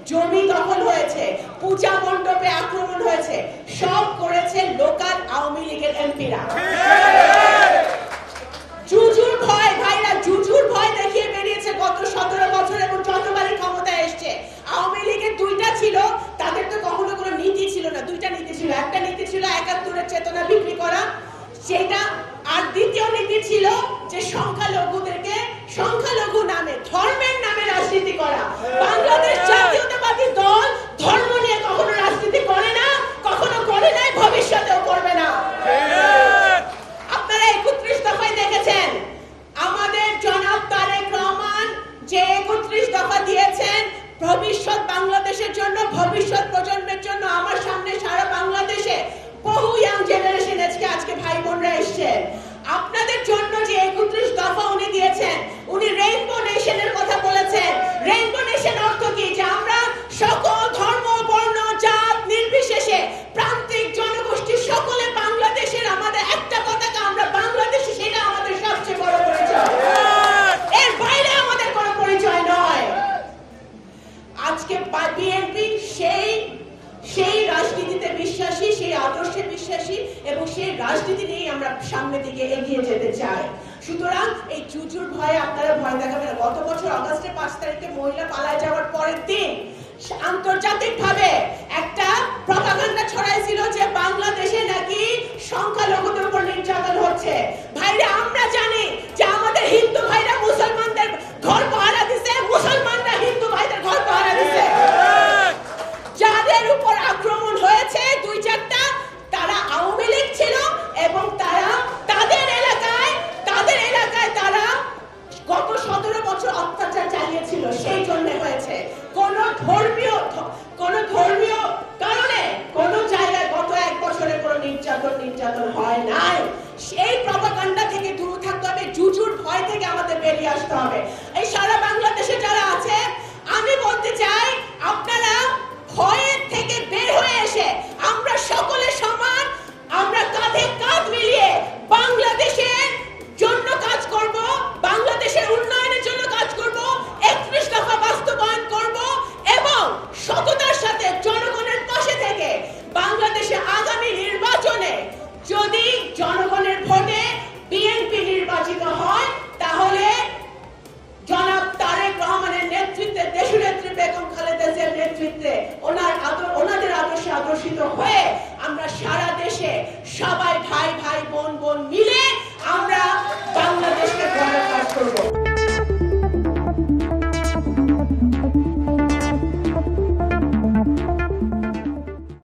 জমি দখল হয়েছে, পূজা মণ্ডপে আক্রমণ হয়েছে, সব করেছে লোকাল আওয়ামী লীগের এমপিরা। জুজুর ভয়, ভাইরা জুজুর ভয় দেখিয়ে বেরিয়েছে গত 17 বছর এবং যতবারই ক্ষমতায় এসছে। আওয়ামী লীগের দুইটা ছিল, তাদের তো কখনো কোনো নীতি ছিল না। দুইটা নীতি ছিল, একটা নীতি ছিল 71-এর চেতনা বিক্রি করা, সেটা, আর দ্বিতীয় নীতি ছিল যে সংখ্যালঘুদেরকে সংখ্যালঘু নামে, ধর্মের নামে রাজনীতি করা। বাংলাদেশ জাতীয়তাবাদী দল ধর্ম নিয়ে কখনো রাজনীতি করে না, কখনো করে নাই, ভবিষ্যতেও করবে না। আপনারা 31 দফায় দেখেছেন আমাদের জনাব তারেক রহমান যে 31 দফা দিয়েছেন ভবিষ্যৎ বাংলাদেশের জন্য, ভবিষ্যৎ প্রজন্মের জন্য। আমার সামনে সারা বাংলাদেশে বহু ইয়াং জেনারেশন আজকে ভাই বোনরা এসেছেন। আপনাদের জন্য যে 31 দফা উনি দিয়েছেন, উনি রেইনবো নেশনের কথা বলেছেন। রেইনবো নেশন অর্থ কি? যে আমরা সকল ধর্ম, বর্ণ, জাত নির্বিশেষে প্রান্তিক জনগোষ্ঠী সকলে বাংলাদেশের আমাদের একটা পতাকা, আমরা বাংলাদেশি, সেটা আমাদের সবচেয়ে বড় পরিচয়। এর বাইরে আমাদের কোনো পরিচয় নয়। আজকে বিএনপি সেই রাজনীতিতে বিশ্বাসী, সেই আদর্শে বিশ্বাসী এবং সেই রাজনীতি নিয়ে আমরা সামনের দিকে এগিয়ে যেতে চাই। সুতরাং এই জুজুর ভয়ে আপনারা ভয় দেখাবেন না। গত বছর অগাস্টের 5 তারিখে মহিলা পালায় যাওয়ার পরের দিন আন্তর্জাতিকভাবে একটা প্রপাগান্ডা ছড়াইছিল যে বাংলাদেশে নাকি সংখ্যালঘুদের উপর নির্যাতন হচ্ছে। ভাইরা আমরা জানি যে আমাদের হিন্দু ভাইরা মুসলমানদের ঘর পাহারা দিছে, মুসলমানরা হিন্দু ভাইদের ঘর পাহারা দিছে। যাদের উপর আক্রমণ হয়েছে 2-4টা, তারা আওয়ামী লীগ ছিল এবং তারা তাদের এলাকায় তারা গত 17 বছর অত্যাচার চালিয়েছিল, সেই জন্য হয়েছে। কোন ধর্মীয় কারণে কোন জায়গায় গত 1 বছরে কোনো নির্যাতন হয় নাই। সেই প্রপাগান্ডা থেকে দূরে থাকতে হবে, জুজুর ভয় থেকে আমাদের বেরিয়ে আসতে হবে।